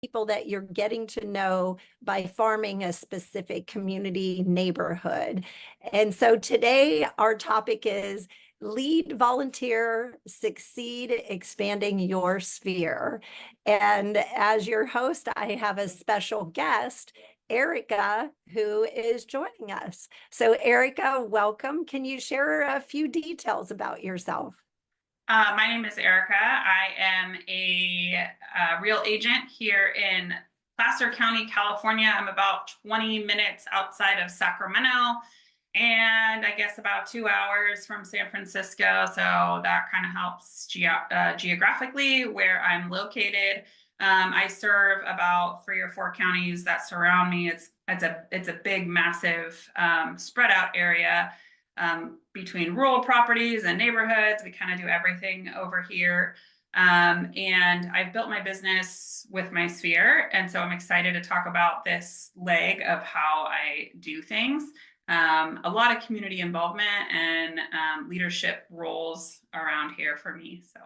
people that you're getting to know by farming a specific community neighborhood. And so today our topic is lead, volunteer, succeed, expanding your sphere. And as your host, I have a special guest, Erika, who is joining us. So Erika, welcome. Can you share a few details about yourself? My name is Erica. I am a real agent here in Placer County, California. I'm about 20 minutes outside of Sacramento, and I guess about 2 hours from San Francisco. So that kind of helps geographically where I'm located. I serve about 3 or 4 counties that surround me. It's a big, massive spread out area. Between rural properties and neighborhoods. We kind of do everything over here. And I've built my business with my sphere. And so I'm excited to talk about this leg of how I do things. A lot of community involvement and leadership roles around here for me. So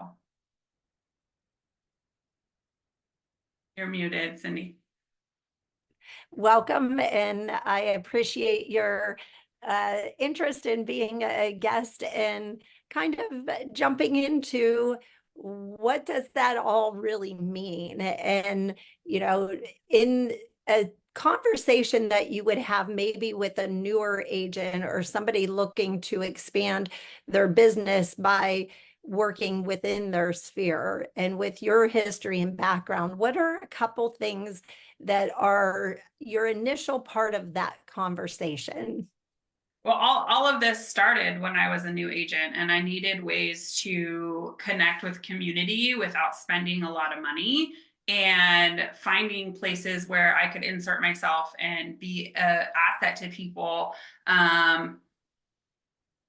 you're muted, Cyndi. Welcome, and I appreciate your interest in being a guest and kind of jumping into what does that all really mean? And, in a conversation that you would have maybe with a newer agent or somebody looking to expand their business by working within their sphere, and with your history and background, what are a couple things that are your initial part of that conversation? Well, all of this started when I was a new agent and I needed ways to connect with community without spending a lot of money and finding places where I could insert myself and be an asset to people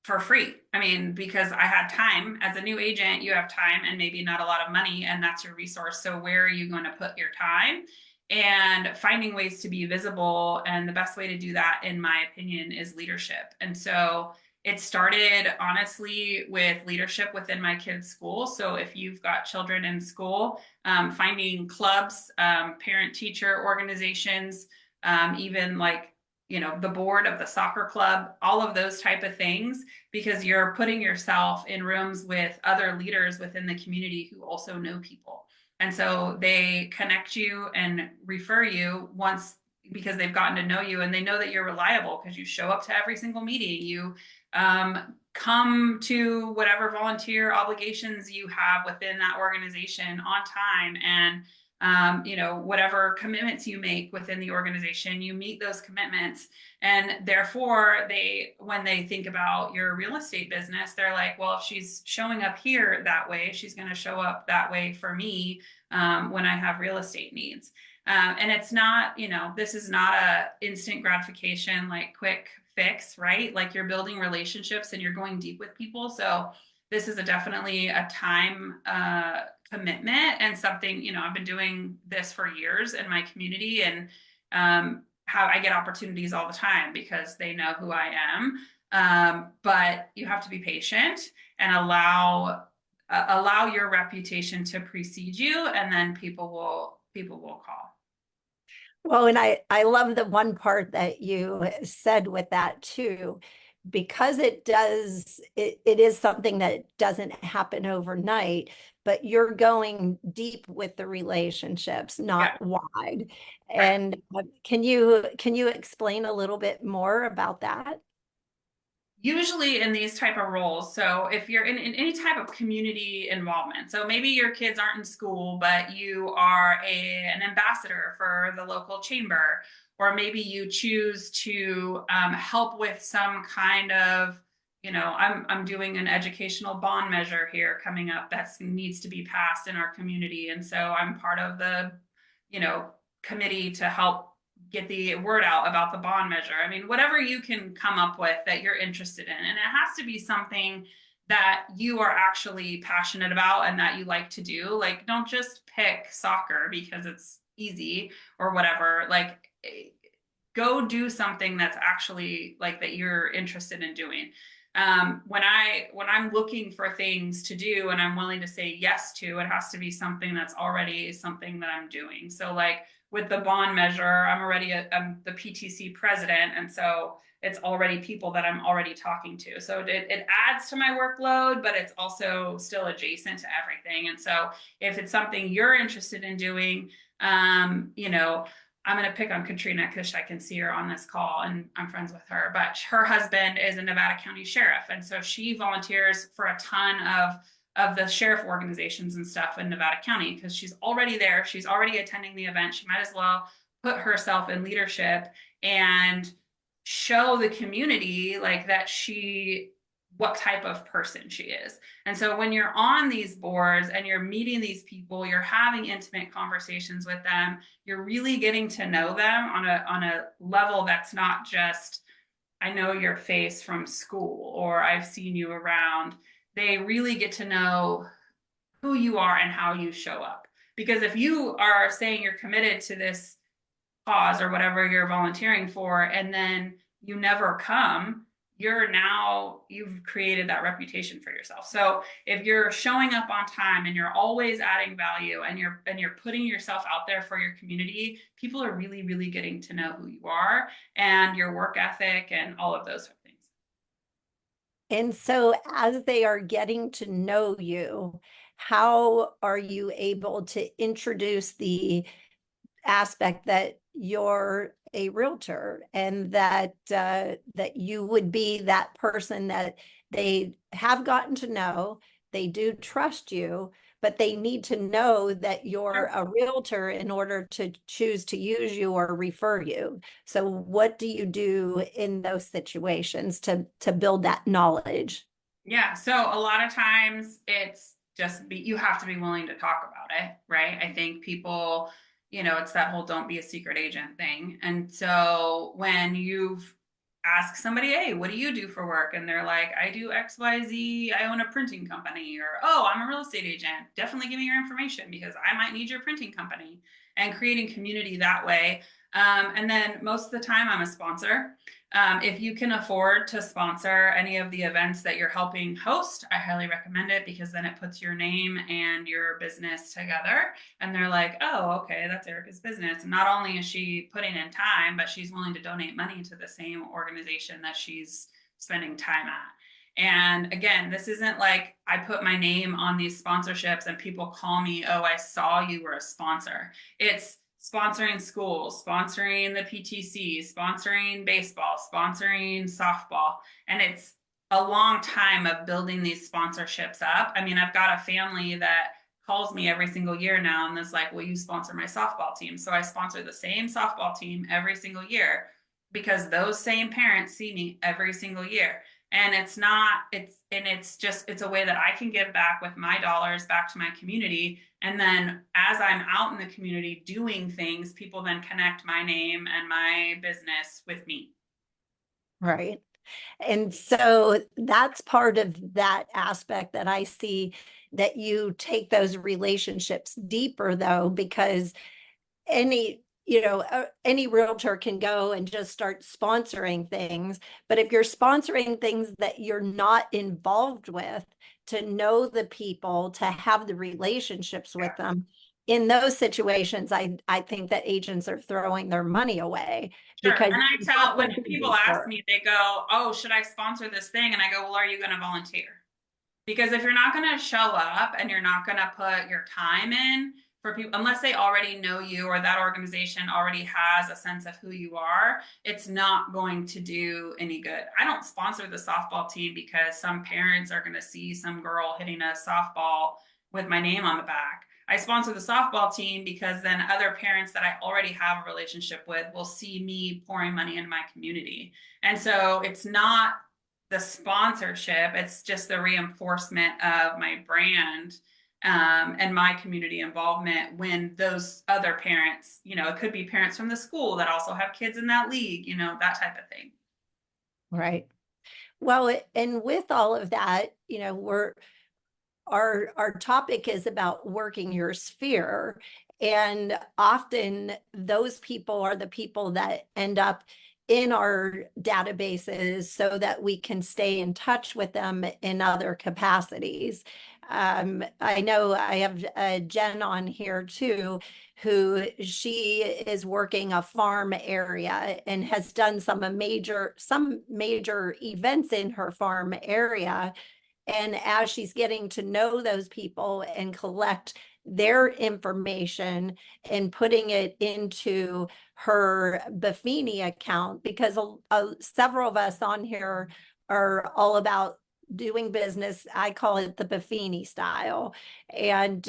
for free. I mean, because I had time. As a new agent, you have time and maybe not a lot of money, and that's your resource. So where are you going to put your time? And finding ways to be visible. And the best way to do that, in my opinion, is leadership. And so it started honestly with leadership within my kids' school. So if you've got children in school, finding clubs, parent-teacher organizations, even like the board of the soccer club, all of those type of things, because you're putting yourself in rooms with other leaders within the community who also know people. And so they connect you and refer you once, because they've gotten to know you and they know that you're reliable because you show up to every single meeting. You come to whatever volunteer obligations you have within that organization on time, and whatever commitments you make within the organization, you meet those commitments. And therefore, when they think about your real estate business, they're like, well, if she's showing up here that way, she's going to show up that way for me when I have real estate needs. And it's not, this is not a instant gratification, like quick fix, right? Like you're building relationships and you're going deep with people. So this is definitely a time commitment, and something, I've been doing this for years in my community, and how I get opportunities all the time because they know who I am. But you have to be patient and allow your reputation to precede you, and then people will call. Well, and I love the one part that you said with that too, because it is something that doesn't happen overnight, but you're going deep with the relationships, Yeah. not wide. Right. And can you explain a little bit more about that? Usually in these type of roles, so if you're in any type of community involvement, so maybe your kids aren't in school but you are an ambassador for the local chamber, or maybe you choose to help with some kind of, I'm doing an educational bond measure here coming up that needs to be passed in our community, and so I'm part of the committee to help get the word out about the bond measure. I mean, whatever you can come up with that you're interested in. And it has to be something that you are actually passionate about and that you like to do. Like, don't just pick soccer because it's easy or whatever. Like, go do something that's actually like that you're interested in doing. When I'm looking for things to do and I'm willing to say yes to, it has to be something that's already something that I'm doing. So like with the bond measure, I'm the PTC president, and so it's already people that I'm already talking to. So it adds to my workload, but it's also still adjacent to everything. And so if it's something you're interested in doing, you know, I'm going to pick on Katrina because I can see her on this call and I'm friends with her, but her husband is a Nevada County sheriff. And so she volunteers for a ton of the sheriff organizations and stuff in Nevada County because she's already there. She's already attending the event. She might as well put herself in leadership and show the community like that what type of person she is. And so when you're on these boards and you're meeting these people, you're having intimate conversations with them, you're really getting to know them on a level that's not just, I know your face from school or I've seen you around. They really get to know who you are and how you show up. Because if you are saying you're committed to this cause or whatever you're volunteering for, and then you never come, you've created that reputation for yourself. So if you're showing up on time and you're always adding value and you're putting yourself out there for your community, people are really, really getting to know who you are and your work ethic and all of those things. And so as they are getting to know you, how are you able to introduce the aspect that you're a realtor and that that you would be that person that they have gotten to know, they do trust you, but they need to know that you're a realtor in order to choose to use you or refer you. So what do you do in those situations to build that knowledge? Yeah. So a lot of times it's you have to be willing to talk about it, right? I think people, it's that whole don't be a secret agent thing. And so when you've asked somebody, hey, what do you do for work? And they're like, I do XYZ, I own a printing company, or oh, I'm a real estate agent. Definitely give me your information because I might need your printing company, and creating community that way. And then most of the time I'm a sponsor. If you can afford to sponsor any of the events that you're helping host, I highly recommend it because then it puts your name and your business together. And they're like, oh, okay, that's Erika's business. And not only is she putting in time, but she's willing to donate money to the same organization that she's spending time at. And again, this isn't like I put my name on these sponsorships and people call me, oh, I saw you were a sponsor. It's sponsoring schools, sponsoring the PTC, sponsoring baseball, sponsoring softball. And it's a long time of building these sponsorships up. I mean, I've got a family that calls me every single year now and is like, will you sponsor my softball team? So I sponsor the same softball team every single year because those same parents see me every single year. And it's a way that I can give back with my dollars back to my community. And then as I'm out in the community doing things, people then connect my name and my business with me. Right. And so that's part of that aspect that I see, that you take those relationships deeper though, because any realtor can go and just start sponsoring things. But if you're sponsoring things that you're not involved with, to know the people, to have the relationships with them, in those situations, I think that agents are throwing their money away. Sure. Because And I you tell, want when them to be people ask deeper. me, they go, oh, should I sponsor this thing? And I go, well, are you going to volunteer? Because if you're not going to show up and you're not going to put your time in for people, unless they already know you or that organization already has a sense of who you are, it's not going to do any good. I don't sponsor the softball team because some parents are going to see some girl hitting a softball with my name on the back. I sponsor the softball team because then other parents that I already have a relationship with will see me pouring money into my community. And so it's not the sponsorship, it's just the reinforcement of my brand, and my community involvement when those other parents, it could be parents from the school that also have kids in that league, that type of thing. Right. Well, and with all of that, our topic is about working your sphere. And often those people are the people that end up in our databases so that we can stay in touch with them in other capacities. I know I have Jen on here too, who she is working a farm area and has done some major events in her farm area. And as she's getting to know those people and collect their information and putting it into her Buffini account, because several of us on here are all about doing business. I call it the Buffini style. And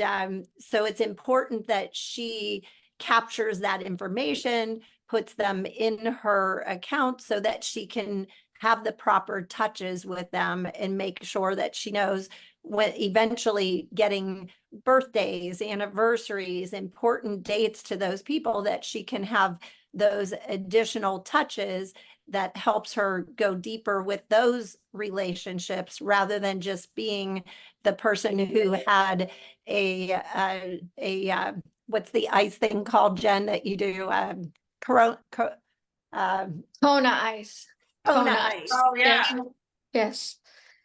so it's important that she captures that information, puts them in her account so that she can have the proper touches with them and make sure that she knows when eventually getting birthdays, anniversaries, important dates to those people, that she can have those additional touches that helps her go deeper with those relationships rather than just being the person who had what's the ice thing called, Jen, that you do? Corona, Kona ice. Kona Kona ice. ice. Oh yeah. Yes.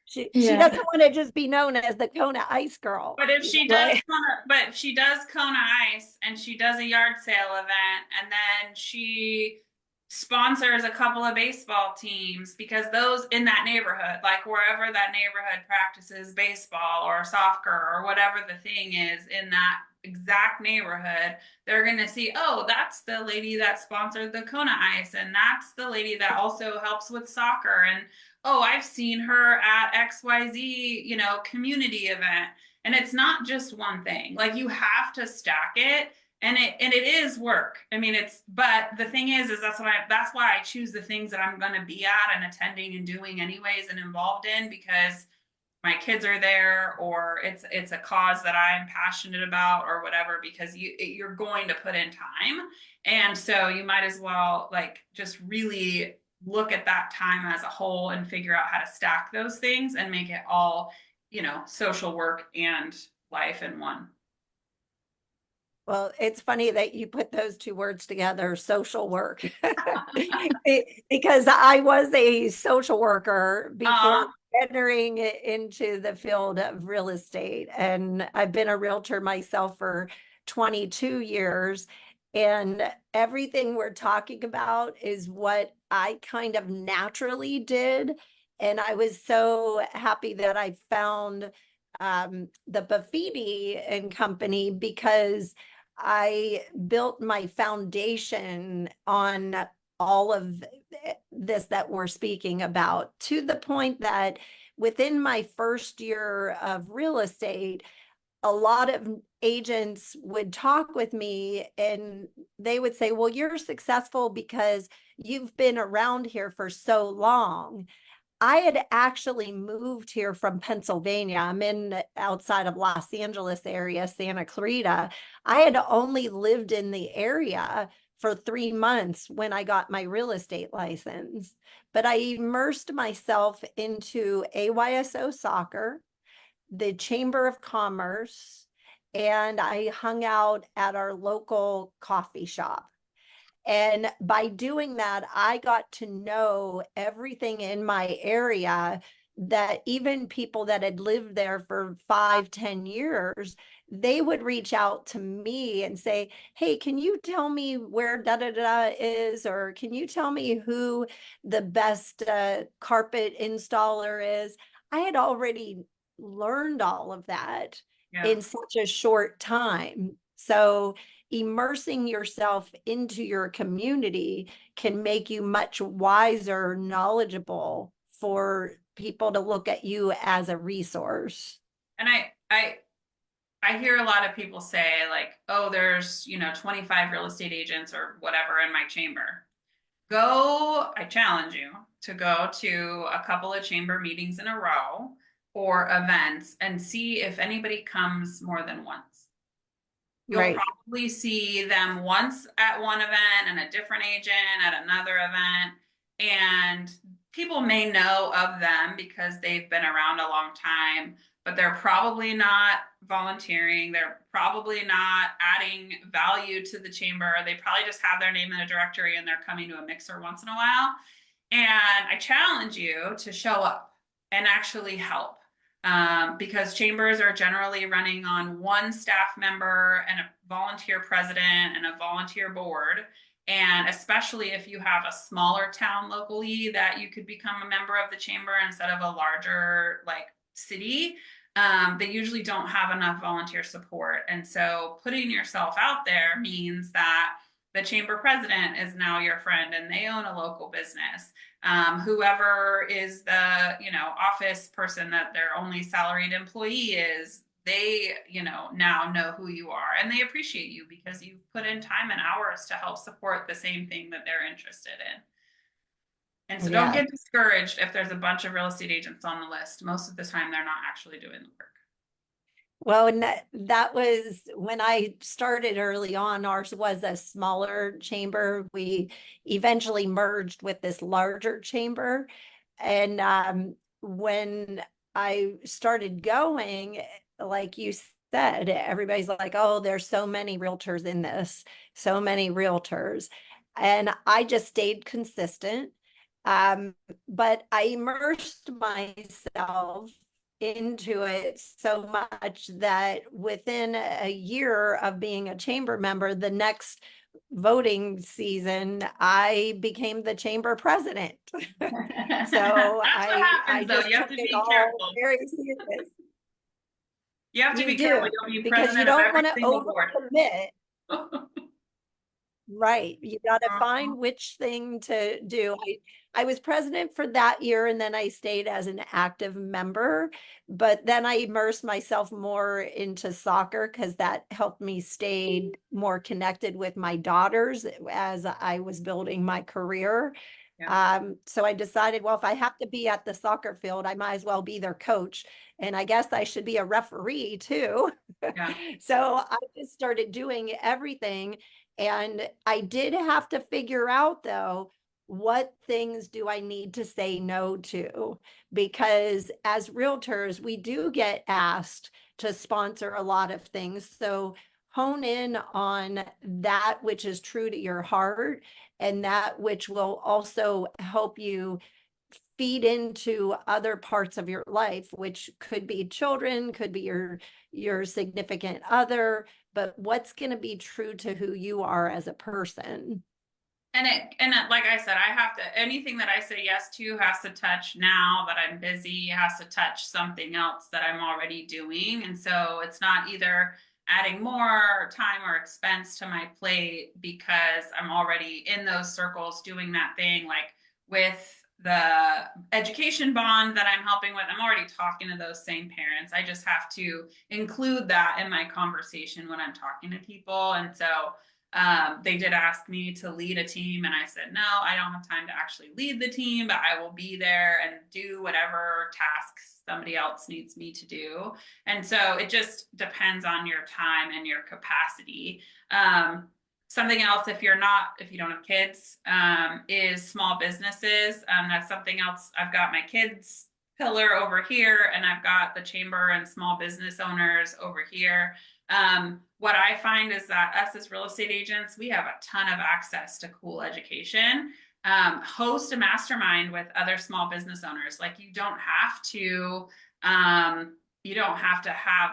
She Yeah. doesn't want to just be known as the Kona Ice Girl. But if she does but she does Kona Ice and she does a yard sale event and then she sponsors a couple of baseball teams, because those in that neighborhood, like wherever that neighborhood practices baseball or soccer or whatever the thing is in that exact neighborhood, they're going to see, oh, that's the lady that sponsored the Kona Ice, and that's the lady that also helps with soccer, and oh, I've seen her at XYZ, community event. And it's not just one thing. Like, you have to stack it, and it is work. I mean, but the thing is that's why I choose the things that I'm going to be at and attending and doing anyways and involved in, because my kids are there, or it's a cause that I'm passionate about or whatever, because you're going to put in time. And so you might as well like just really look at that time as a whole and figure out how to stack those things and make it all, social work and life in one. Well, it's funny that you put those two words together, social work, because I was a social worker before entering into the field of real estate. And I've been a realtor myself for 22 years. And everything we're talking about is what I kind of naturally did. And I was so happy that I found the Buffini and Company, because I built my foundation on all of this that we're speaking about, to the point that within my first year of real estate, a lot of agents would talk with me and they would say, well, you're successful because you've been around here for so long. I had actually moved here from Pennsylvania. I'm in outside of Los Angeles area, Santa Clarita. I had only lived in the area for 3 months when I got my real estate license, but I immersed myself into AYSO soccer, the Chamber of Commerce, and I hung out at our local coffee shop. And by doing that, I got to know everything in my area, that even people that had lived there for 5, 10 years, they would reach out to me and say, hey, can you tell me where da da da is? Or can you tell me who the best carpet installer is? I had already learned all of that in such a short time. So immersing yourself into your community can make you much wiser, knowledgeable, for people to look at you as a resource. And I hear a lot of people say like, oh, there's, 25 real estate agents or whatever in my chamber. I challenge you to go to a couple of chamber meetings in a row or events and see if anybody comes more than once. You'll probably see them once at one event and a different agent at another event. And people may know of them because they've been around a long time, but they're probably not volunteering. They're probably not adding value to the chamber. They probably just have their name in a directory and they're coming to a mixer once in a while. And I challenge you to show up and actually help. Because chambers are generally running on one staff member and a volunteer president and a volunteer board. And especially if you have a smaller town locally that you could become a member of the chamber instead of a larger like city, they usually don't have enough volunteer support. And so putting yourself out there means that the chamber president is now your friend and they own a local business. Whoever is the, office person that their only salaried employee is, they, now know who you are and they appreciate you because you've put in time and hours to help support the same thing that they're interested in. And so don't get discouraged if there's a bunch of real estate agents on the list. Most of the time, they're not actually doing the work. Well, and that was when I started early on. Ours was a smaller chamber. We eventually merged with this larger chamber. And when I started going, like you said, everybody's like, oh, there's so many realtors in this, so many realtors. And I just stayed consistent. But I immersed myself into it so much that within a year of being a chamber member, the next voting season, I became the chamber president. So I just you have took to it be all careful. very serious. You have to be do, careful. You'll be because you president of don't every want to single board. overcommit. Right. You got to Uh-huh. find which thing to do. I was president for that year and then I stayed as an active member, but then I immersed myself more into soccer because that helped me stay more connected with my daughters as I was building my career. So I decided, well, if I have to be at the soccer field, I might as well be their coach. And I guess I should be a referee too. Yeah. So I just started doing everything. And I did have to figure out, though, what things do I need to say no to? Because as realtors, we do get asked to sponsor a lot of things. So hone in on that which is true to your heart and that which will also help you feed into other parts of your life, which could be children, could be your significant other, but what's going to be true to who you are as a person. And like I said, I have to, anything that I say yes to has to touch now that I'm busy, has to touch something else that I'm already doing. And so it's not either adding more time or expense to my plate because I'm already in those circles doing that thing. Like with the education bond that I'm helping with, I'm already talking to those same parents. I just have to include that in my conversation when I'm talking to people. And so they did ask me to lead a team and I said, no, I don't have time to actually lead the team, but I will be there and do whatever tasks somebody else needs me to do. And so it just depends on your time and your capacity. Something else, if you don't have kids, is small businesses. That's something else. I've got my kids pillar over here and I've got the chamber and small business owners over here. What I find is that us as real estate agents, we have a ton of access to cool education. Host a mastermind with other small business owners. Like you don't have to have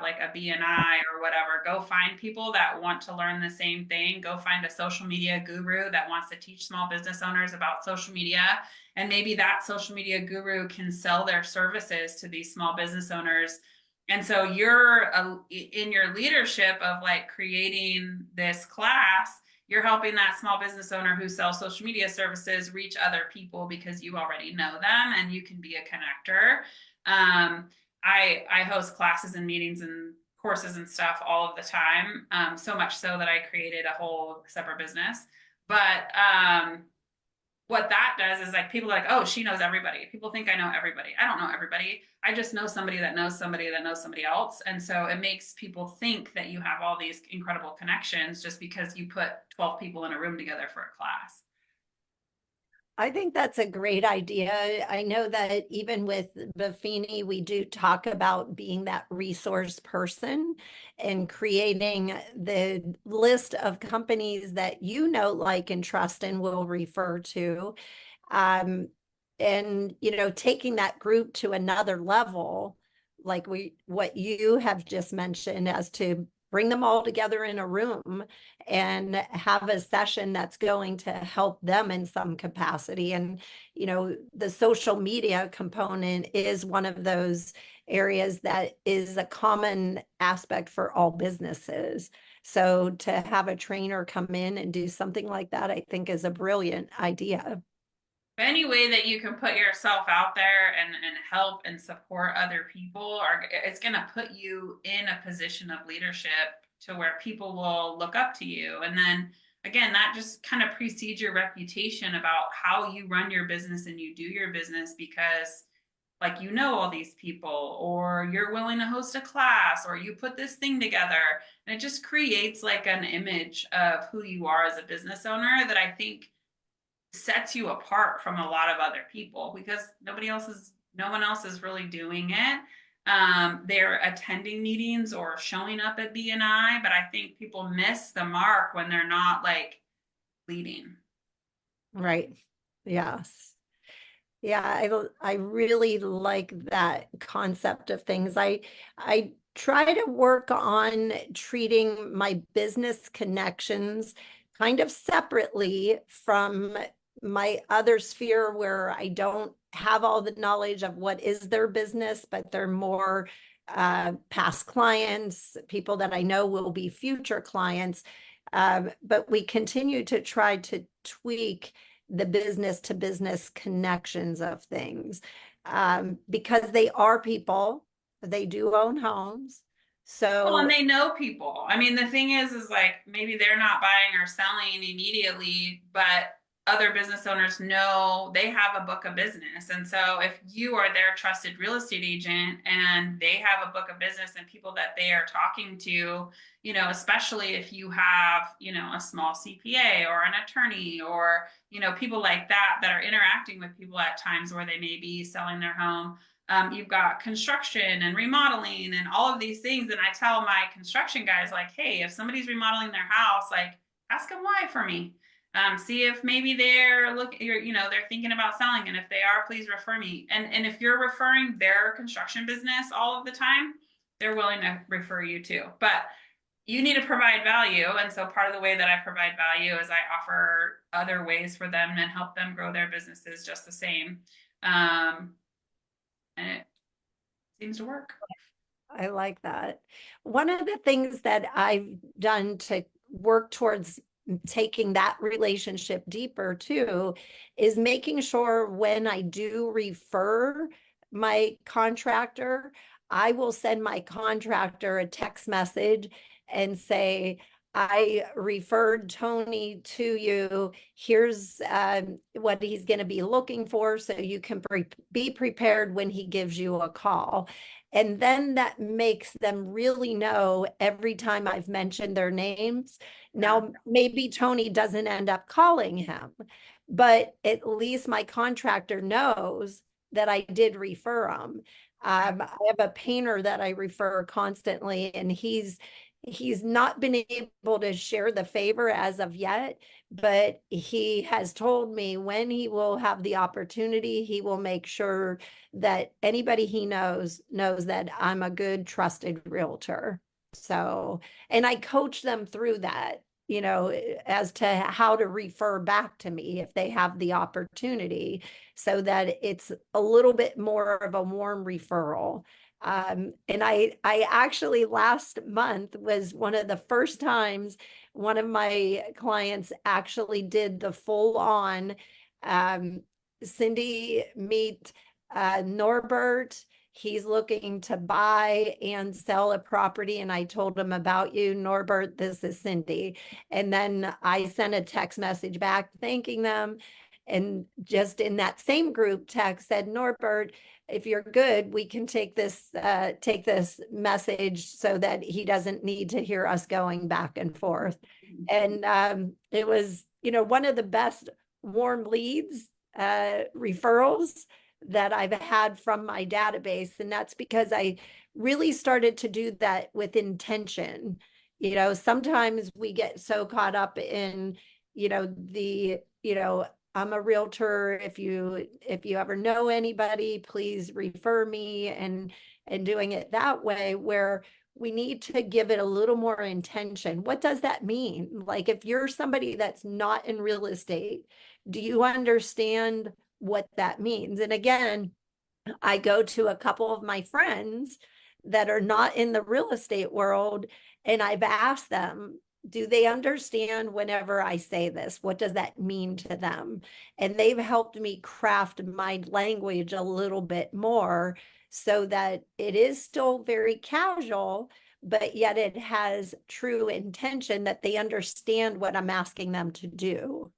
like a BNI or whatever. Go find people that want to learn the same thing. Go find a social media guru that wants to teach small business owners about social media. And maybe that social media guru can sell their services to these small business owners. And so you're in your leadership of like creating this class, you're helping that small business owner who sells social media services reach other people because you already know them and you can be a connector. I host classes and meetings and courses and stuff all of the time. So much so that I created a whole separate business. But what that does is like people are like, oh, she knows everybody. People think I know everybody. I don't know everybody. I just know somebody that knows somebody that knows somebody else. And so it makes people think that you have all these incredible connections just because you put 12 people in a room together for a class. I think that's a great idea. I know that even with Buffini, we do talk about being that resource person and creating the list of companies that you know, like, and trust and will refer to. Um, and, taking that group to another level, like what you have just mentioned, as to bring them all together in a room and have a session that's going to help them in some capacity. And, the social media component is one of those areas that is a common aspect for all businesses. So to have a trainer come in and do something like that, I think is a brilliant idea. Any way that you can put yourself out there and help and support other people, it's going to put you in a position of leadership to where people will look up to you. And then again, that just kind of precedes your reputation about how you run your business and you do your business, because like, all these people, or you're willing to host a class, or you put this thing together, and it just creates like an image of who you are as a business owner that I think sets you apart from a lot of other people, because no one else is really doing it. They're attending meetings or showing up at BNI, but I think people miss the mark when they're not like leading. Right. Yes. Yeah, I really like that concept of things. I try to work on treating my business connections kind of separately from my other sphere, where I don't have all the knowledge of what is their business, but they're more past clients, people that I know will be future clients. But we continue to try to tweak the business to business connections of things, because they are people, they do own homes. Well, and So they know people. I mean, the thing is like, maybe they're not buying or selling immediately, but other business owners know they have a book of business. And so if you are their trusted real estate agent and they have a book of business and people that they are talking to, especially if you have, a small CPA or an attorney, or, people like that are interacting with people at times where they may be selling their home. You've got construction and remodeling and all of these things. And I tell my construction guys, like, hey, if somebody's remodeling their house, like, ask them why for me. See if maybe they're thinking about selling. And if they are, please refer me. And if you're referring their construction business all of the time, they're willing to refer you too. But you need to provide value. And so part of the way that I provide value is I offer other ways for them and help them grow their businesses just the same. And it seems to work. I like that. One of the things that I've done to work towards taking that relationship deeper too is making sure when I do refer my contractor, I will send my contractor a text message and say, I referred Tony to you. Here's what he's going to be looking for, so you can be prepared when he gives you a call. And then that makes them really know every time I've mentioned their names. Now, maybe Tony doesn't end up calling him, but at least my contractor knows that I did refer him. I have a painter that I refer constantly, and he's not been able to share the favor as of yet, but he has told me when he will have the opportunity, he will make sure that anybody he knows that I'm a good, trusted realtor. So, and I coach them through that, as to how to refer back to me if they have the opportunity, so that it's a little bit more of a warm referral. And I actually last month was one of the first times one of my clients actually did the full on Cyndi, meet Norbert. He's looking to buy and sell a property. And I told him about you, Norbert, this is Cyndi. And then I sent a text message back thanking them. And just in that same group text said, Norbert, if you're good, we can take this message so that he doesn't need to hear us going back and forth. And it was, one of the best warm leads referrals that I've had from my database. And that's because I really started to do that with intention. You know, sometimes we get so caught up in, I'm a realtor. If you ever know anybody, please refer me, and doing it that way, where we need to give it a little more intention. What does that mean? Like, if you're somebody that's not in real estate, do you understand what that means? And again, I go to a couple of my friends that are not in the real estate world, and I've asked them, do they understand whenever I say this? What does that mean to them? And they've helped me craft my language a little bit more so that it is still very casual, but yet it has true intention, that they understand what I'm asking them to do.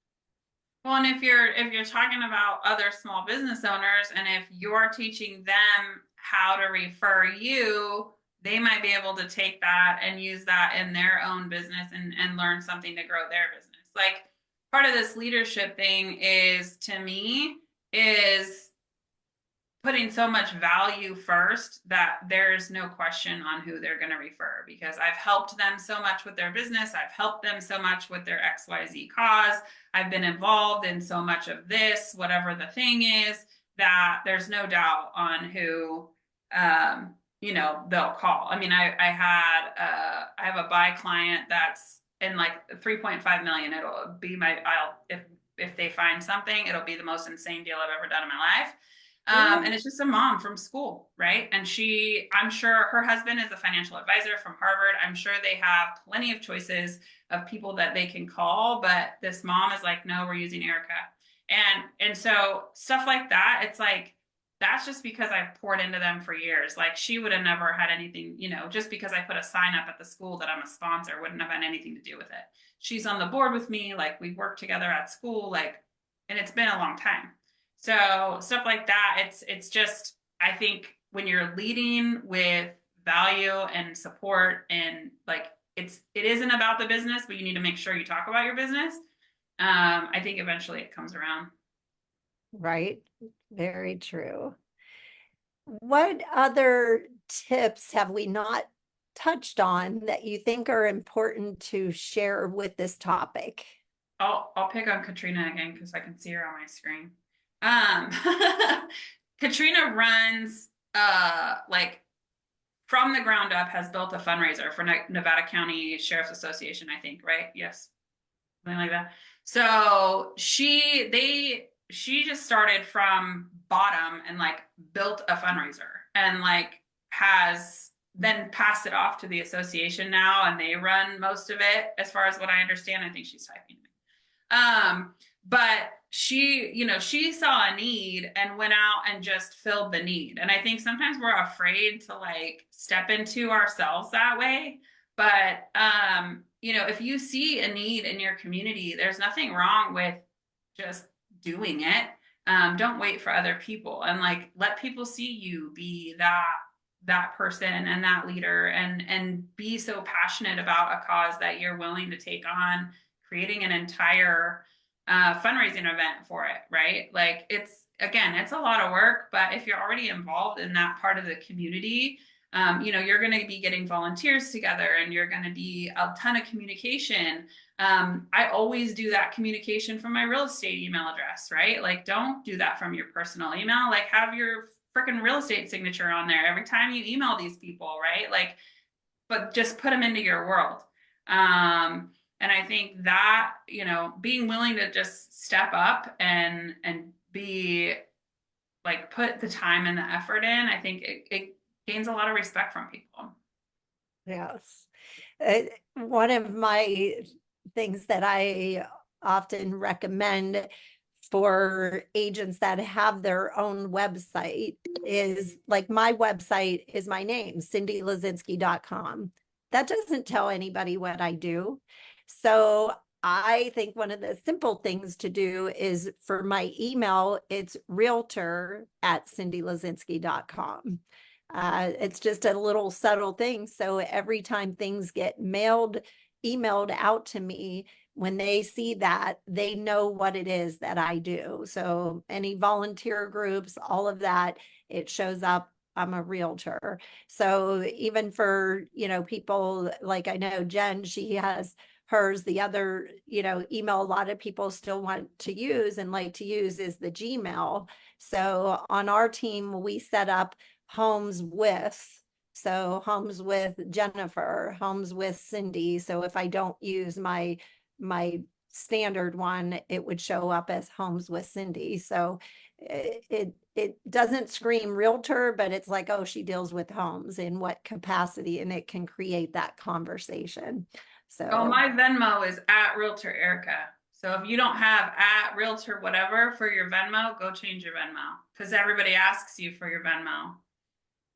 Well, and if you're talking about other small business owners, and if you're teaching them how to refer you, they might be able to take that and use that in their own business and learn something to grow their business. Like, part of this leadership thing is, to me, is putting so much value first that there's no question on who they're going to refer, because I've helped them so much with their business. I've helped them so much with their XYZ cause. I've been involved in so much of this, whatever the thing is, that there's no doubt on who, they'll call. I mean, I have a buy client that's in like 3.5 million. It'll be if they find something, it'll be the most insane deal I've ever done in my life. And it's just a mom from school, right? And I'm sure her husband is a financial advisor from Harvard. I'm sure they have plenty of choices of people that they can call, but this mom is like, no, we're using Erika. And so stuff like that, it's like, that's just because I've poured into them for years. Like, she would have never had anything, just because I put a sign up at the school that I'm a sponsor wouldn't have had anything to do with it. She's on the board with me. Like, we worked together at school, and it's been a long time. So stuff like that, it's just, I think when you're leading with value and support, and it isn't about the business, but you need to make sure you talk about your business. I think eventually it comes around. Right. Very true. What other tips have we not touched on that you think are important to share with this topic? I'll pick on Katrina again because I can see her on my screen. Katrina runs from the ground up, has built a fundraiser for Nevada County Sheriff's Association, I think, right? Yes, something like that. So she just started from bottom and built a fundraiser, and has then passed it off to the association now, and they run most of it, as far as what I understand. I think she's typing me. But she saw a need and went out and just filled the need. And I think sometimes we're afraid to step into ourselves that way. But, if you see a need in your community, there's nothing wrong with just doing it. Don't wait for other people, and let people see you be that person and that leader, and be so passionate about a cause that you're willing to take on creating an entire fundraising event for it, right? It's a lot of work, but if you're already involved in that part of the community, you're going to be getting volunteers together, and you're going to be a ton of communication. I always do that communication from my real estate email address, right? Don't do that from your personal email. Have your freaking real estate signature on there every time you email these people, right? But just put them into your world. And I think that, being willing to just step up and be put the time and the effort in, I think it gains a lot of respect from people. Yes. One of my things that I often recommend for agents that have their own website is my website is my name, CyndiLesinski.com. That doesn't tell anybody what I do. So I think one of the simple things to do is, for my email, it's realtor@CyndiLesinski.com. It's just a little subtle thing. So every time things get emailed out to me, when they see that, they know what it is that I do. So any volunteer groups, all of that, it shows up. I'm a realtor. So even for, people like I know Jen, she has hers, the other, email a lot of people still want to use and like to use is the Gmail. So on our team, we set up homes with, so homes with Jennifer, homes with Cyndi. So if I don't use my standard one, it would show up as homes with Cyndi. So it doesn't scream realtor, but it's like, oh, she deals with homes in what capacity, and it can create that conversation. So Oh, my Venmo is at Realtor Erika. So if you don't have at Realtor whatever for your Venmo, go change your Venmo, because everybody asks you for your Venmo.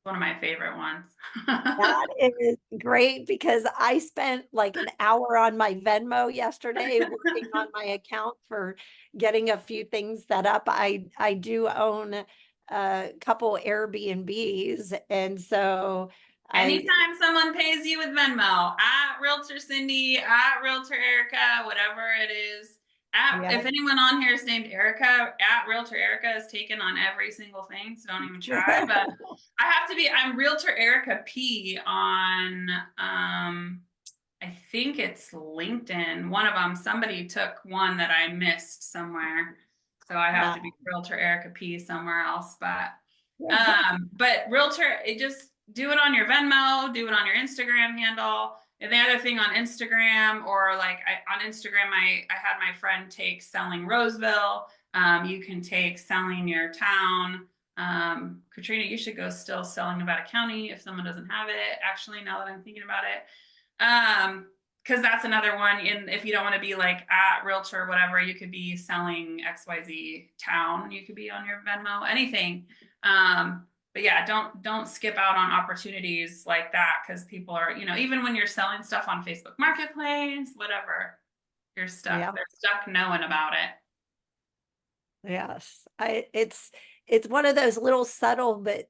One of my favorite ones. that is great, because I spent like an hour on my Venmo yesterday working on my account for getting a few things set up. I do own a couple Airbnbs, and so Anytime someone pays you with Venmo, at Realtor Cyndi, at Realtor Erika, whatever it is, if anyone on here is named Erika, at Realtor Erika is taken on every single thing, so don't even try. But I'm Realtor Erika P on, I think it's LinkedIn. One of them, somebody took one that I missed somewhere, so I have to be Realtor Erika P somewhere else. But Realtor, it just do it on your Venmo, do it on your Instagram handle. And the other thing on Instagram, or like on Instagram, I had my friend take selling Roseville. You can take selling your town. Katrina, you should go still selling Nevada County if someone doesn't have it. Actually, now that I'm thinking about it, because that's another one. If you don't want to be like at Realtor, whatever, you could be selling XYZ town. You could be on your Venmo, anything. But yeah, don't skip out on opportunities like that, because people are, even when you're selling stuff on Facebook Marketplace, whatever, you're stuck. Yeah. They're stuck knowing about it. Yes, it's one of those little subtle but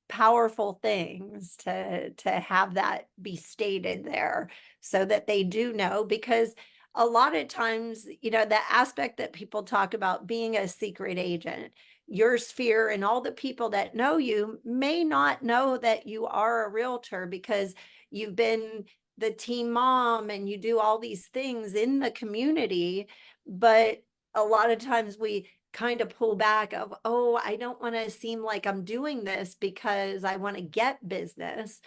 powerful things to have that be stated there, so that they do know. Because a lot of times, the aspect that people talk about being a secret agent, your sphere and all the people that know you may not know that you are a realtor, because you've been the team mom and you do all these things in the community. But a lot of times we kind of pull back of, oh, I don't want to seem like I'm doing this because I want to get business.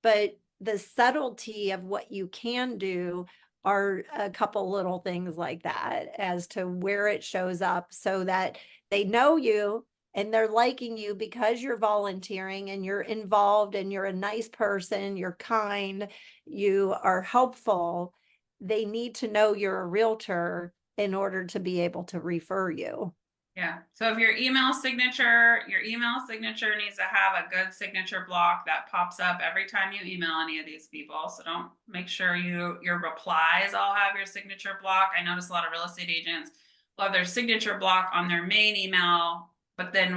But the subtlety of what you can do are a couple little things like that as to where it shows up, so that they know you and they're liking you because you're volunteering and you're involved and you're a nice person, you're kind, you are helpful. They need to know you're a realtor in order to be able to refer you. Yeah. So if your email signature needs to have a good signature block that pops up every time you email any of these people. So don't make sure your replies all have your signature block. I notice a lot of real estate agents will have their signature block on their main email, but then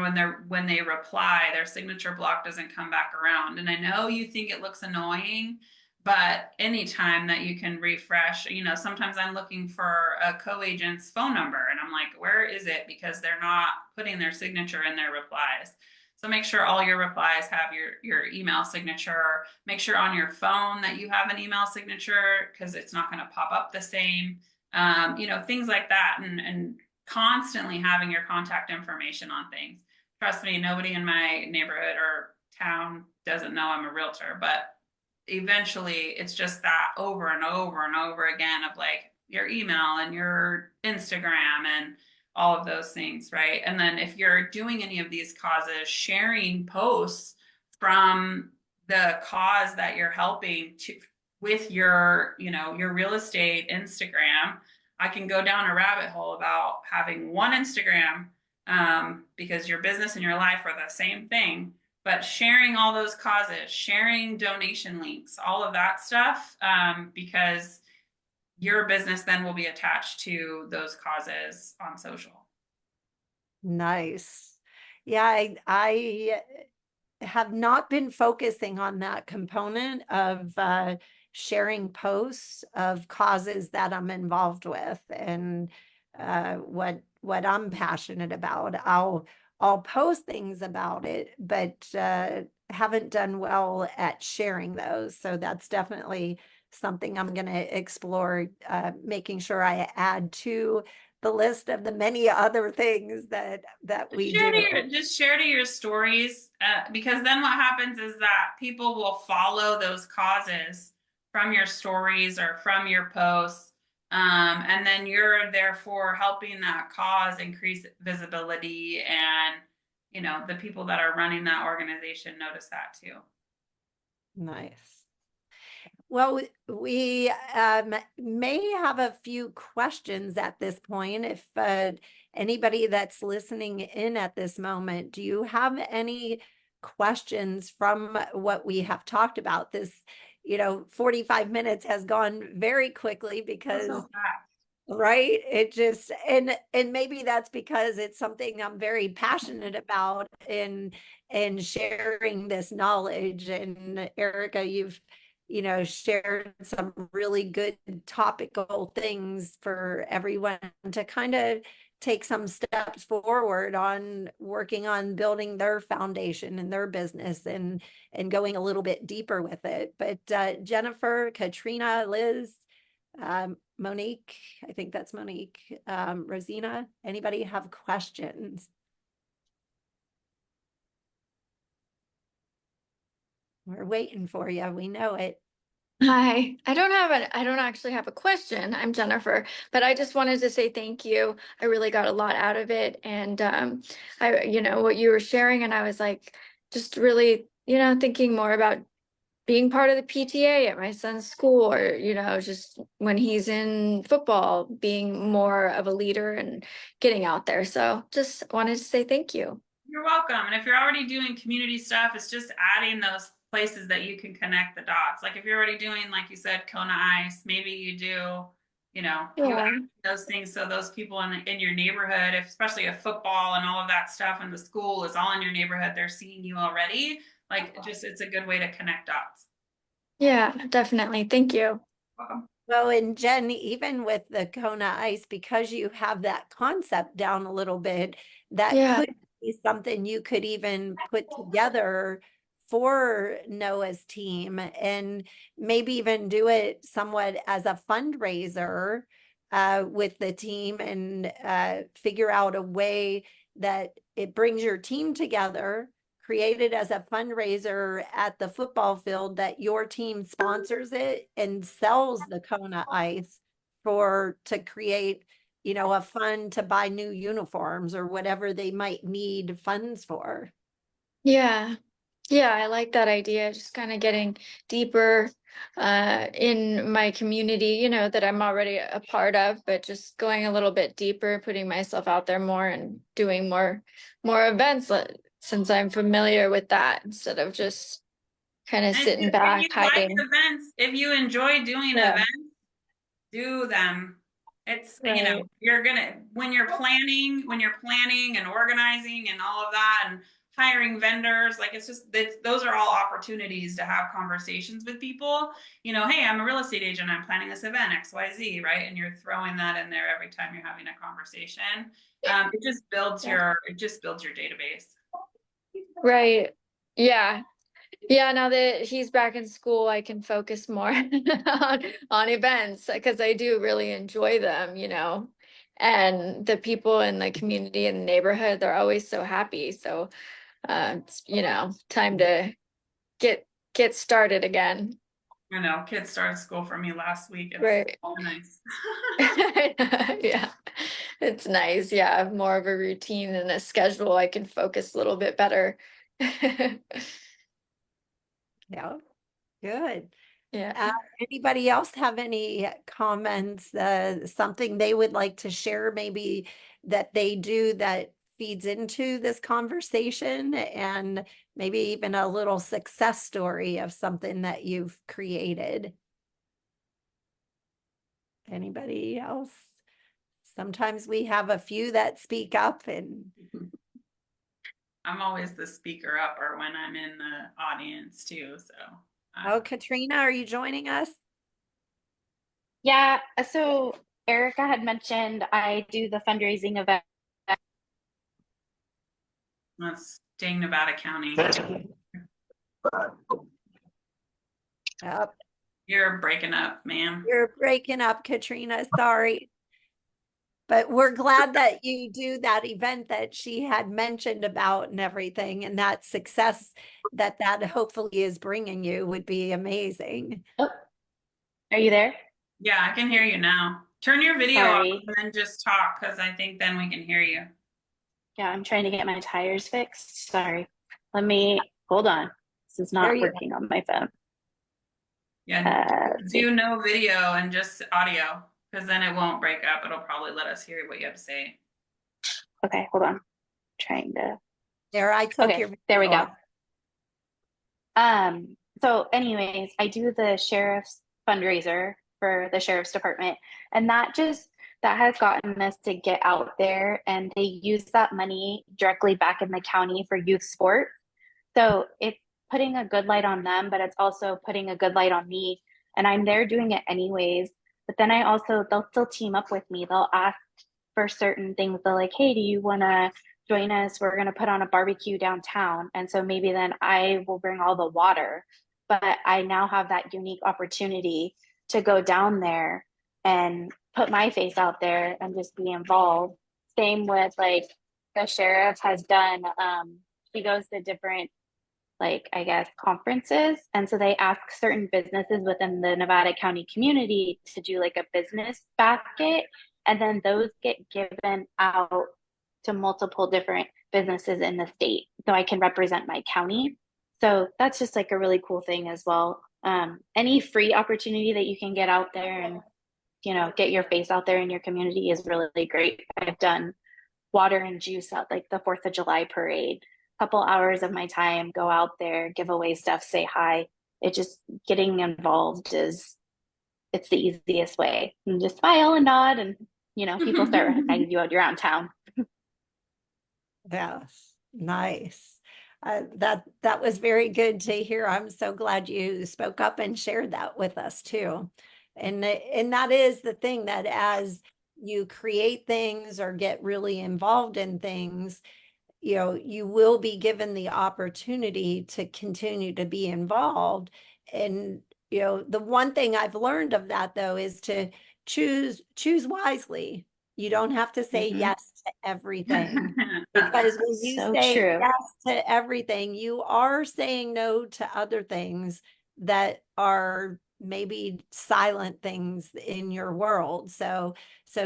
when they reply, their signature block doesn't come back around. And I know you think it looks annoying, but anytime that you can refresh, sometimes I'm looking for a co-agent's phone number and I'm like, where is it? Because they're not putting their signature in their replies. So make sure all your replies have your email signature. Make sure on your phone that you have an email signature, because it's not going to pop up the same. Things like that, and constantly having your contact information on things. Trust me, nobody in my neighborhood or town doesn't know I'm a realtor, but eventually it's just that over and over and over again of like your email and your Instagram and all of those things, right? And then if you're doing any of these causes, sharing posts from the cause that you're helping to with your real estate Instagram. I can go down a rabbit hole about having one Instagram, because your business and your life are the same thing. But sharing all those causes, sharing donation links, all of that stuff, because your business then will be attached to those causes on social. Nice. Yeah, I have not been focusing on that component of sharing posts of causes that I'm involved with and what I'm passionate about. I'll post things about it, but haven't done well at sharing those. So that's definitely something I'm going to explore, making sure I add to the list of the many other things that we do. Just share to your stories, because then what happens is that people will follow those causes from your stories or from your posts. And then you're therefore helping that cause increase visibility, and the people that are running that organization notice that too. Nice. Well, we may have a few questions at this point. If anybody that's listening in at this moment, do you have any questions from what we have talked about? This, 45 minutes has gone very quickly because right, it just and maybe that's because it's something I'm very passionate about in sharing this knowledge. And Erika, you've shared some really good topical things for everyone to kind of take some steps forward on working on building their foundation and their business and going a little bit deeper with it. But Jennifer, Katrina, Liz, Monique, I think that's Monique, Rosina, anybody have questions? We're waiting for you. We know it. Hi, I don't actually have a question. I'm Jennifer, but I just wanted to say thank you. I really got a lot out of it. And what you were sharing, and I was like, just really, thinking more about being part of the PTA at my son's school, or, just when he's in football, being more of a leader and getting out there. So just wanted to say thank you. You're welcome. And if you're already doing community stuff, it's just adding those places that you can connect the dots. Like if you're already doing, like you said, Kona Ice, maybe you do, you add those things so those people in your neighborhood, especially if football and all of that stuff and the school is all in your neighborhood, they're seeing you already. Like it's a good way to connect dots. Yeah, definitely. Thank you. Welcome. Well, and Jen, even with the Kona Ice, because you have that concept down a little bit, that could be something you could even put together for Noah's team, and maybe even do it somewhat as a fundraiser with the team, and figure out a way that it brings your team together, created as a fundraiser at the football field, that your team sponsors it and sells the Kona Ice to create, a fund to buy new uniforms or whatever they might need funds for. Yeah. Yeah, I like that idea. Just kind of getting deeper in my community, that I'm already a part of, but just going a little bit deeper, putting myself out there more and doing more events since I'm familiar with that, instead of just kind of sitting back, hiding. Like events, if you enjoy doing events, do them. It's you're gonna when you're planning and organizing and all of that and hiring vendors, like it's just those are all opportunities to have conversations with people. Hey, I'm a real estate agent, I'm planning this event XYZ, right? And you're throwing that in there every time you're having a conversation. It just builds your database. Right. Yeah. Yeah, now that he's back in school, I can focus more on events, because I do really enjoy them, and the people in the community and the neighborhood, they're always so happy. So, it's, time to get started again. I know, kids started school for me last week. It's Right. nice. Yeah, it's nice. Yeah, more of a routine and a schedule. I can focus a little bit better. Yeah, good. Yeah. Anybody else have any comments, something they would like to share, maybe that they do that feeds into this conversation, and maybe even a little success story of something that you've created? Anybody else? Sometimes we have a few that speak up, and I'm always the speaker upper when I'm in the audience too. So oh, Katrina, are you joining us? Yeah, so Erica had mentioned I do the fundraising event. That's dang Nevada County. Yep. You're breaking up, ma'am. You're breaking up, Katrina. Sorry. But we're glad that you do that event that she had mentioned about and everything, and that success that that hopefully is bringing you would be amazing. Oh, are you there? Yeah, I can hear you now. Turn your video off Sorry. and then just talk, because I think then we can hear you. Yeah, I'm trying to get my tires fixed. Sorry. Let me hold on. This is There not you working on my phone. Yeah, Let's see. do no video and just audio, because then it won't break up. It'll probably let us hear what you have to say. Okay, hold on. Trying to. There, I took your Okay, there we video go. off. So anyways, I do the sheriff's fundraiser for the sheriff's department, and that has gotten us to get out there, and they use that money directly back in the county for youth sport. So it's putting a good light on them, but it's also putting a good light on me. And I'm there doing it anyways. But then they'll still team up with me. They'll ask for certain things. They're like, hey, do you want to join us? We're going to put on a barbecue downtown. And so maybe then I will bring all the water. But I now have that unique opportunity to go down there and put my face out there and just be involved. Same with like the sheriff has done, he goes to different like I guess conferences, and so they ask certain businesses within the Nevada County community to do like a business basket, and then those get given out to multiple different businesses in the state so I can represent my county. So that's just like a really cool thing as well. Any free opportunity that you can get out there and get your face out there in your community is really great. I've done water and juice at like the 4th of July parade. Couple hours of my time, go out there, give away stuff, say hi. It just getting involved it's the easiest way. And just smile and nod, and people start recognizing you out around town. Yes, nice. That was very good to hear. I'm so glad you spoke up and shared that with us too. And that is the thing, that as you create things or get really involved in things, you will be given the opportunity to continue to be involved. And, the one thing I've learned of that though is to choose wisely. You don't have to say Mm-hmm. yes to everything, because when you So say true. yes to everything, you are saying no to other things that are maybe silent things in your world. So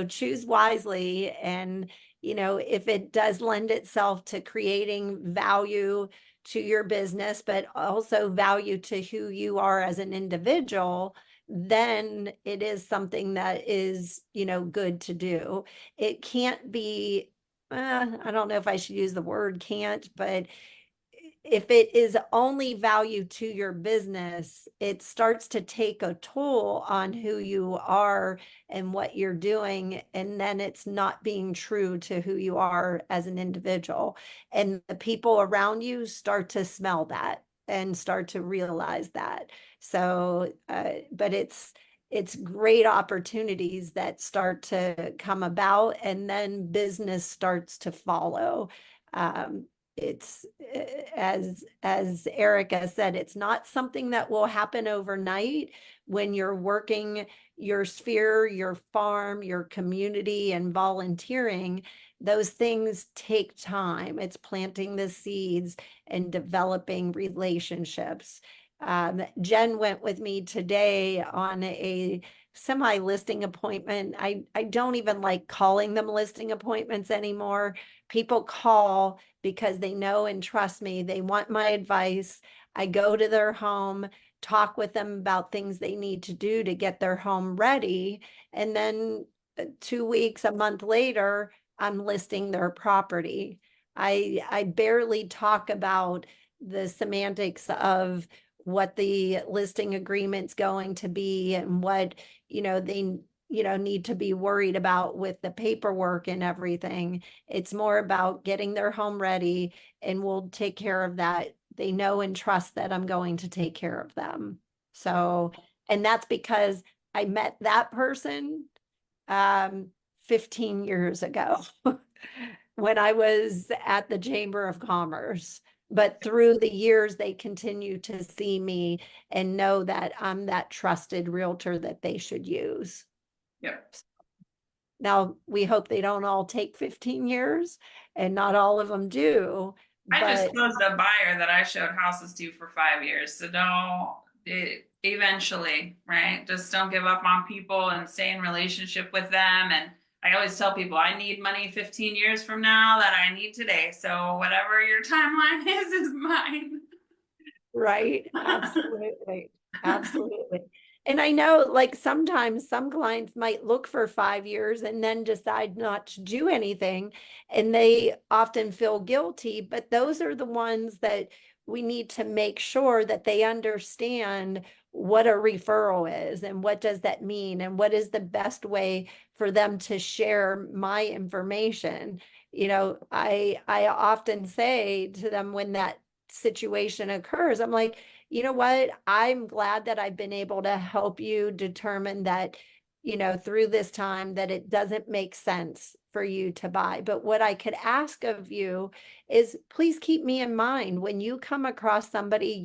choose wisely. And if it does lend itself to creating value to your business, but also value to who you are as an individual, then it is something that is, good to do. It can't be, I don't know if I should use the word can't, but if it is only value to your business, it starts to take a toll on who you are and what you're doing. And then it's not being true to who you are as an individual. And the people around you start to smell that and start to realize that. So, but it's great opportunities that start to come about, and then business starts to follow. It's as Erika said, it's not something that will happen overnight. When you're working your sphere, your farm, your community, and volunteering, those things take time. It's planting the seeds and developing relationships. Jen went with me today on a semi-listing appointment. I don't even like calling them listing appointments anymore. People call because they know and trust me. They want my advice. I go to their home, talk with them about things they need to do to get their home ready. And then 2 weeks, a month later, I'm listing their property. I barely talk about the semantics of what the listing agreement's going to be and what, they, need to be worried about with the paperwork and everything. It's more about getting their home ready, and we'll take care of that. They know and trust that I'm going to take care of them. So, and that's because I met that person 15 years ago when I was at the Chamber of Commerce. But through the years, they continue to see me and know that I'm that trusted realtor that they should use. Yep. Now, we hope they don't all take 15 years, and not all of them do. I just But closed a buyer that I showed houses to for 5 years. So eventually, right? Just don't give up on people and stay in relationship with them. And I always tell people I need money 15 years from now that I need today. So whatever your timeline is mine. right, absolutely, absolutely. And I know, like, sometimes some clients might look for 5 years and then decide not to do anything, and they often feel guilty, but those are the ones that we need to make sure that they understand what a referral is and what does that mean and what is the best way for them to share my information. I often say to them when that situation occurs, I'm like, you know what? I'm glad that I've been able to help you determine that, through this time that it doesn't make sense for you to buy. But what I could ask of you is please keep me in mind when you come across somebody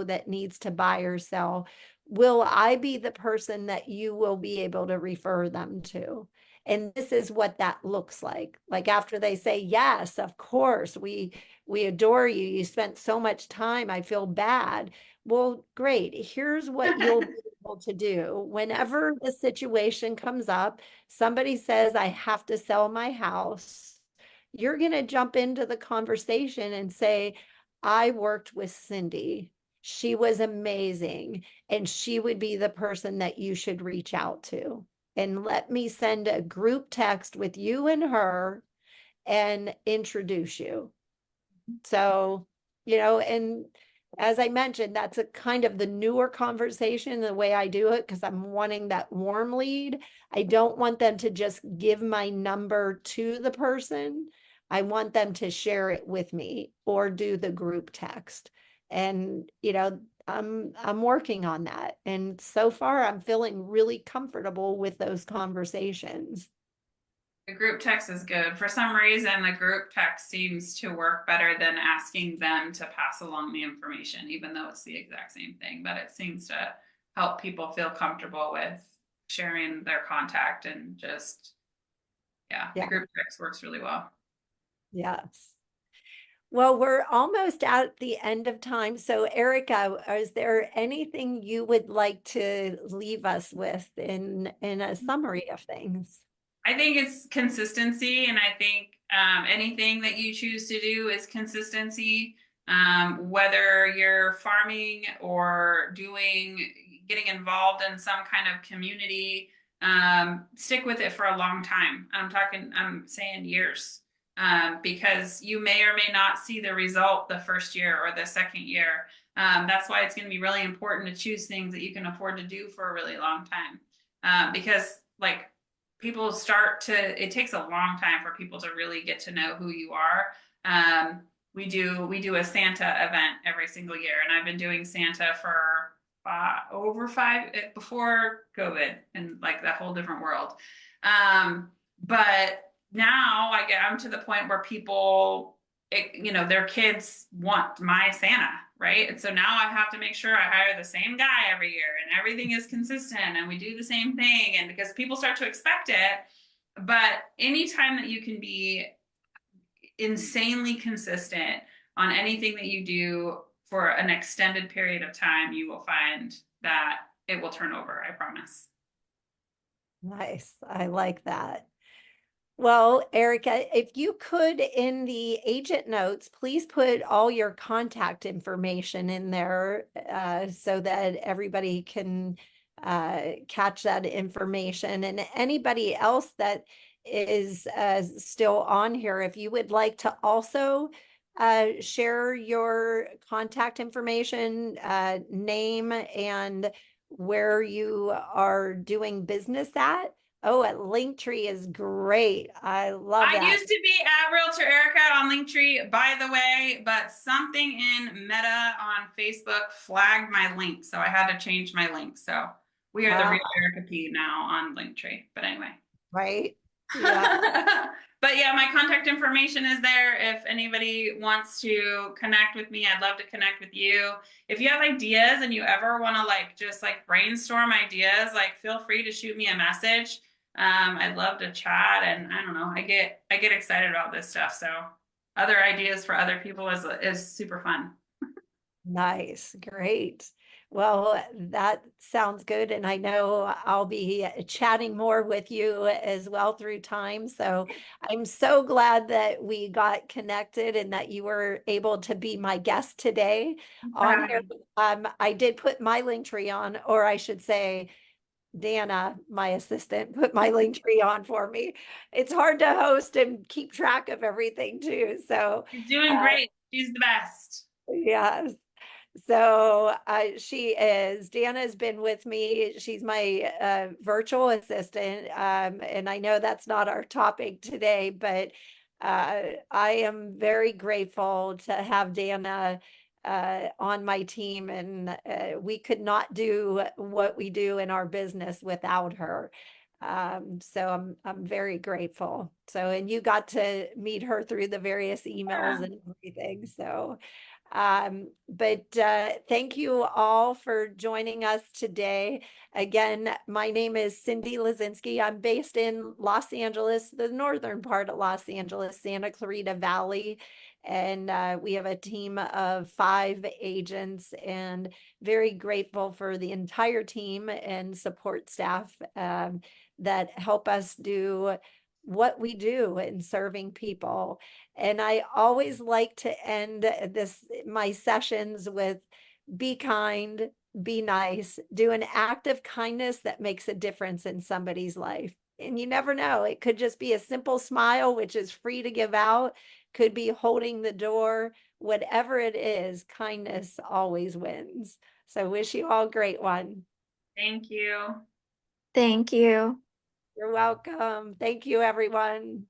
that needs to buy or sell. Will I be the person that you will be able to refer them to? And this is what that looks like. Like after they say, yes, of course, we adore you. You spent so much time. I feel bad. Well, great. Here's what you'll be able to do. Whenever the situation comes up, somebody says, I have to sell my house. You're going to jump into the conversation and say, I worked with Cyndi. She was amazing. And she would be the person that you should reach out to. And let me send a group text with you and her and introduce you. So, and as I mentioned, that's a kind of the newer conversation, the way I do it, because I'm wanting that warm lead. I don't want them to just give my number to the person. I want them to share it with me or do the group text. And, I'm working on that. And so far I'm feeling really comfortable with those conversations. The group text is good. For some reason, the group text seems to work better than asking them to pass along the information, even though it's the exact same thing. But it seems to help people feel comfortable with sharing their contact and just, the group text works really well. Yes. Well, we're almost at the end of time. So, Erika, is there anything you would like to leave us with in a summary of things? I think it's consistency, and I think anything that you choose to do is consistency. Whether you're farming or getting involved in some kind of community, stick with it for a long time. I'm saying years, because you may or may not see the result the first year or the second year. That's why it's going to be really important to choose things that you can afford to do for a really long time, because people it takes a long time for people to really get to know who you are. We do a Santa event every single year, and I've been doing Santa for over 5 before COVID and that whole different world. But now I'm to the point where people, their kids want my Santa, right? And so now I have to make sure I hire the same guy every year and everything is consistent and we do the same thing. And because people start to expect it, but anytime that you can be insanely consistent on anything that you do for an extended period of time, you will find that it will turn over, I promise. Nice. I like that. Well, Erika, if you could, in the agent notes, please put all your contact information in there so that everybody can catch that information. And anybody else that is still on here, if you would like to also share your contact information, name, and where you are doing business at. Oh, at Linktree is great. I love that. I used to be at Realtor Erika on Linktree, by the way, but something in Meta on Facebook flagged my link, so I had to change my link. So We are the Wow. real Erika P now on Linktree. But anyway. Right. Yeah. But yeah, my contact information is there. If anybody wants to connect with me, I'd love to connect with you. If you have ideas and you ever want to like just like brainstorm ideas, like feel free to shoot me a message. I'd love to chat, and I don't know, I get excited about this stuff. So other ideas for other people is super fun. Nice. Great. Well, that sounds good. And I know I'll be chatting more with you as well through time. So I'm so glad that we got connected and that you were able to be my guest today on here. I did put my link tree on, or I should say, Dana, my assistant, put my link tree on for me. It's hard to host and keep track of everything too. So, She's doing great. She's the best. yeah. So she is, Dana's been with me. She's my virtual assistant. And I know that's not our topic today, but I am very grateful to have Dana on my team. And we could not do what we do in our business without her. So I'm very grateful. So, and you got to meet her through the various emails and everything. So but thank you all for joining us today. Again, my name is Cyndi Lesinski. I'm based in Los Angeles, the northern part of Los Angeles, Santa Clarita Valley. And we have a team of 5 agents, and very grateful for the entire team and support staff that help us do what we do in serving people. And I always like to end my sessions with be kind, be nice, do an act of kindness that makes a difference in somebody's life. And you never know, it could just be a simple smile, which is free to give out, could be holding the door, whatever it is, kindness always wins. So wish you all a great one. Thank you. Thank you. You're welcome. Thank you, everyone.